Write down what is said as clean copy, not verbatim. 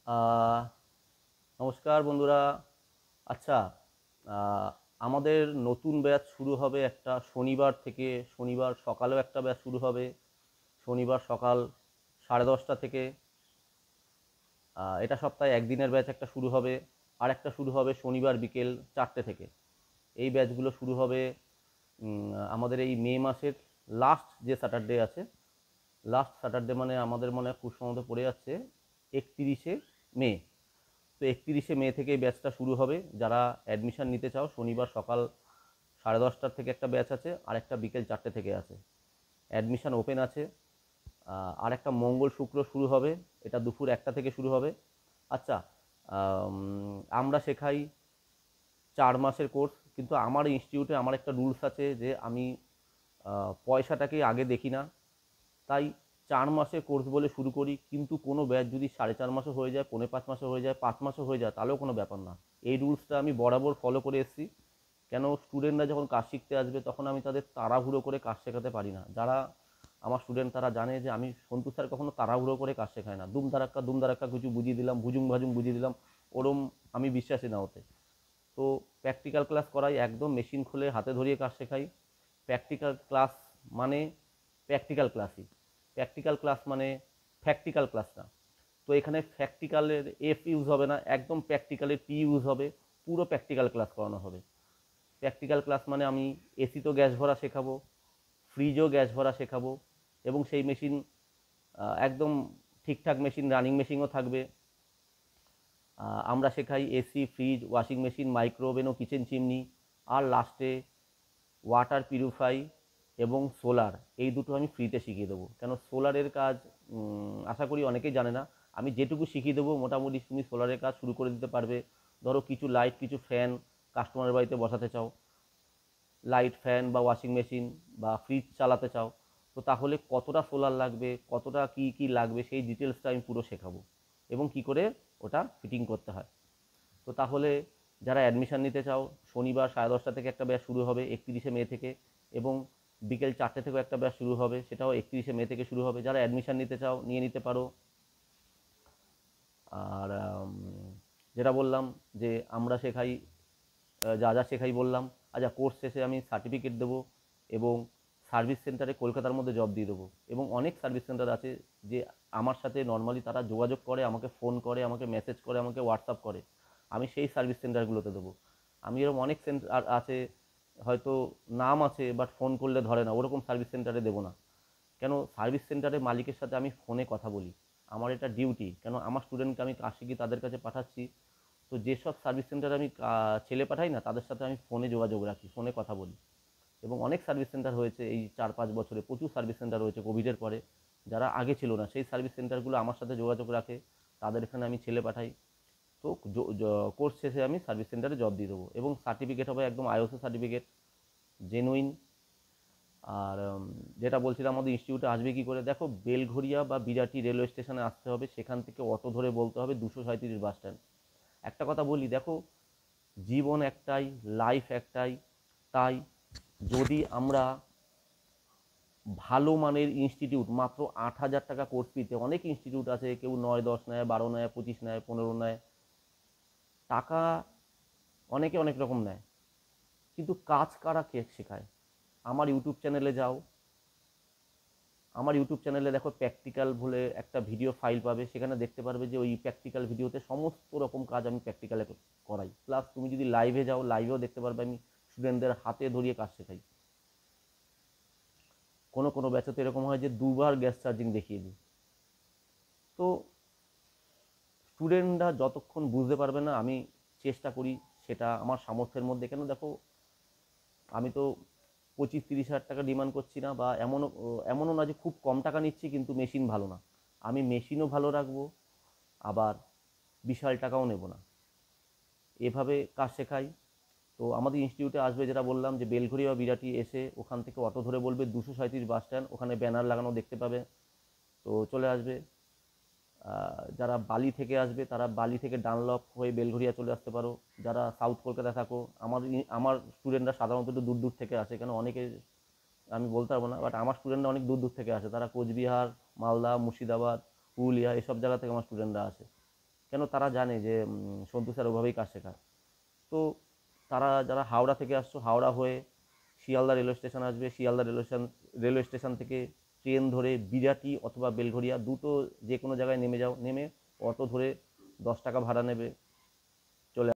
আহ, নমস্কার বন্ধুরা। আচ্ছা, আহ, আমাদের নতুন ব্যাচ শুরু হবে একটা শনিবার থেকে। শনিবার সকালেও একটা ব্যাচ শুরু হবে, শনিবার সকাল 10:30 থেকে। এটা সপ্তাহে একদিনের ব্যাচ একটা শুরু হবে, আর একটা শুরু হবে শনিবার বিকেল 4টে থেকে। এই ব্যাচগুলো শুরু হবে আমাদের এই মে মাসের লাস্ট যে স্যাটারডে আছে। লাস্ট স্যাটারডে মানে আমাদের মনে হয় খুব সম্ভবত পড়ে যাচ্ছে 31শে মে। তো 31শে মে থেকে এই ব্যাচটা শুরু হবে। যারা অ্যাডমিশন নিতে চাও, শনিবার সকাল 10:30টার থেকে একটা ব্যাচ আছে, আর একটা বিকেল 4টে থেকে আছে। অ্যাডমিশন ওপেন আছে। আর একটা মঙ্গল শুক্র শুরু হবে, এটা দুপুর 1টা থেকে শুরু হবে। আচ্ছা, আমরা শেখাই 4 মাসের কোর্স, কিন্তু আমার ইনস্টিটিউটে আমার একটা রুলস আছে যে আমি পয়সাটাকেই আগে দেখি না। তাই 4 মাসের কোর্স বলে শুরু করি, কিন্তু কোনো ব্যাচ যদি 4.5 মাসও হয়ে যায়, 4.5 মাসও হয়ে যায়, 5 মাসও হয়ে যায়, তাহলেও কোনো ব্যাপার না। এই রুলসটা আমি বরাবর ফলো করে এসেছি। কেন, স্টুডেন্টরা যখন কাজ শিখতে আসবে তখন আমি তাদের তাড়াহুড়ো করে কাজ শেখাতে পারি না। যারা আমার স্টুডেন্ট তারা জানে যে আমি সন্তু স্যার কখনো তাড়াহুড়ো করে কাজ শেখাই না। দুম ধারাক্কা কিছু বুঝিয়ে দিলাম, ভুজুং ভাজুং বুঝিয়ে দিলাম, ওরম আমি বিশ্বাসী না ওতে। তো প্র্যাকটিক্যাল ক্লাস করাই, একদম মেশিন খুলে হাতে ধরিয়ে কাজ শেখাই। প্র্যাকটিক্যাল ক্লাস মানে প্র্যাকটিক্যাল ক্লাসই। প্র্যাকটিক্যাল ক্লাস মানে ফ্যাক্টিক্যাল ক্লাস না। তো এখানে ফ্যাক্টিক্যালের এফ ইউজ হবে না, একদম প্র্যাকটিক্যালের পি ইউজ হবে। পুরো প্র্যাকটিক্যাল ক্লাস করানো হবে। প্র্যাকটিক্যাল ক্লাস মানে আমি এসি তো গ্যাস ভরা শেখাবো, ফ্রিজও গ্যাস ভরা শেখাবো, এবং সেই মেশিন একদম ঠিকঠাক মেশিন, রানিং মেশিনও থাকবে। আমরা শেখাই AC, fridge, washing machine, micro oven ও কিচেন চিমনি। আর লাস্টে ওয়াটার পিউরিফাই এবং সোলার, এই দুটো আমি ফ্রিতে শিখিয়ে দেবো। কেন, সোলারের কাজ আশা করি অনেকেই জানে না। আমি যেটুকু শিখিয়ে দেবো মোটামুটি তুমি সোলারের কাজ শুরু করে দিতে পারবে। ধরো কিছু লাইট, কিছু ফ্যান কাস্টমারের বাড়িতে বসাতে চাও, লাইট, ফ্যান বা ওয়াশিং মেশিন বা ফ্রিজ চালাতে চাও, তো তাহলে কতটা সোলার লাগবে, কতটা কি কি লাগবে, সেই ডিটেলসটা আমি পুরো শেখাবো, এবং কি করে ওটা ফিটিং করতে হয়। তো তাহলে যারা অ্যাডমিশন নিতে চাও, শনিবার 10:30 থেকে একটা ব্যাচ শুরু হবে 31শে মে থেকে, এবং বিকেল 4টে থেকেও একটা ব্যাচ শুরু হবে, সেটাও 31শে মে থেকে শুরু হবে। যারা অ্যাডমিশন নিতে চাও নিয়ে নিতে পারো। আর যেটা বললাম যে আমরা শেখাই, যা যা শেখাই বললাম। আচ্ছা, কোর্স শেষে আমি সার্টিফিকেট দেবো, এবং সার্ভিস সেন্টারে কলকাতার মধ্যে জব দিয়ে দেবো। এবং অনেক সার্ভিস সেন্টার আছে যে আমার সাথে নর্মালি তারা যোগাযোগ করে, আমাকে ফোন করে, আমাকে মেসেজ করে, আমাকে হোয়াটসঅ্যাপ করে। আমি সেই সার্ভিস সেন্টারগুলোতে দেবো। আমি এরকম অনেক সেন্টার আছে, হয়তো নাম আছে বাট ফোন করলে ধরে না, ওরকম সার্ভিস সেন্টারে দেবো না। কেন, সার্ভিস সেন্টারে মালিকের সাথে আমি ফোনে কথা বলি, আমার এটা ডিউটি। কেন, আমার স্টুডেন্টকে আমি কাজ শিখিয়ে তাদের কাছে পাঠাচ্ছি। তো যেসব সার্ভিস সেন্টারে আমি ছেলে পাঠাই না, তাদের সাথে আমি ফোনে যোগাযোগ রাখি, ফোনে কথা বলি। এবং অনেক সার্ভিস সেন্টার হয়েছে এই 4-5 বছরে, প্রচুর সার্ভিস সেন্টার হয়েছে কোভিডের পরে। যারা আগে ছিল না, সেই সার্ভিস সেন্টারগুলো আমার সাথে যোগাযোগ রাখে, তাদের এখানে আমি ছেলে পাঠাই। তো কোর্স শেষে আমি সার্ভিস সেন্টারে জব দিয়ে দেবো, এবং সার্টিফিকেট হবে একদম আইওসি সার্টিফিকেট, জেনুইন। আর যেটা বলছিলাম, আমাদের ইনস্টিটিউটে আসবে কী করে, দেখো বেলঘরিয়া বা বিরাটি রেলওয়ে স্টেশনে আসতে হবে, সেখান থেকে অটো ধরে বলতে হবে 237 বাস স্ট্যান্ড। একটা কথা বলি, দেখো জীবন একটাই, লাইফ একটাই। তাই যদি আমরা ভালো মানের ইনস্টিটিউট, মাত্র 8,000 টাকা কোর্স ফিতে, অনেক ইনস্টিটিউট আছে কেউ 9-10 নেয়, 12 নেয়, 25 নেয়, 15 নেয় টাকা, অনেকে অনেক রকম নেয়, কিন্তু কাজ কারা কে শেখায়? আমার ইউটিউব চ্যানেলে যাও, আমার ইউটিউব চ্যানেলে দেখো প্র্যাকটিক্যাল বলে একটা ভিডিও ফাইল পাবে, সেখানে দেখতে পারবে যে ওই প্র্যাকটিক্যাল ভিডিওতে সমস্ত রকম কাজ আমি প্র্যাকটিক্যালে করাই। প্লাস তুমি যদি লাইভে যাও, লাইভেও দেখতে পারবে আমি স্টুডেন্টদের হাতে ধরিয়ে কাজ শেখাই। কোনো কোনো ব্যাচে তো এরকম হয় যে 2বার গ্যাস চার্জিং দেখিয়ে দিই। তো স্টুডেন্টরা যতক্ষণ বুঝতে পারবে না, আমি চেষ্টা করি সেটা আমার সামর্থ্যের মধ্যে। কেন, দেখো আমি তো 25-30 হাজার টাকা ডিমান্ড করছি না, বা এমনও না যে খুব কম টাকা নিচ্ছি কিন্তু মেশিন ভালো না। আমি মেশিনও ভালো রাখবো, আবার বিশাল টাকাও নেব না, এভাবে কাজ শেখাই। তো আমাদের ইনস্টিটিউটে আসবে, যেটা বললাম যে বেলঘড়ি বা বিরাটি এসে ওখান থেকে অটো ধরে বলবে 237 বাস স্ট্যান্ড, ওখানে ব্যানার লাগানো দেখতে পাবে, তো চলে আসবে। যারা বালি থেকে আসবে তারা বালি থেকে ডানলপ হয়ে বেলঘরিয়া চলে আসতে পারো। যারা সাউথ কলকাতায় থাকো, আমার স্টুডেন্টরা সাধারণত একটু দূর দূর থেকে আসে, কেন অনেকে আমি বলতে পারবো না, বাট আমার স্টুডেন্টরা অনেক দূর দূর থেকে আসে, তারা কোচবিহার, মালদা, মুর্শিদাবাদ, পুরুলিয়া, এসব জায়গা থেকে আমার স্টুডেন্টরা আসে। কেন তারা জানে যে সন্তু স্যার ওভাবেই কাজ শেখায়। তো তারা যারা হাওড়া থেকে আসছো, হাওড়া হয়ে শিয়ালদা রেলওয়ে স্টেশন আসবে, শিয়ালদা রেলওয়ে স্টেশন থেকে ট্রেন ধরে বিরাটি অথবা বেলঘরিয়া দুটো যে কোনো জায়গায় নেমে যাও, নেমে অটো ধরে 10 টাকা ভাড়া নেবে,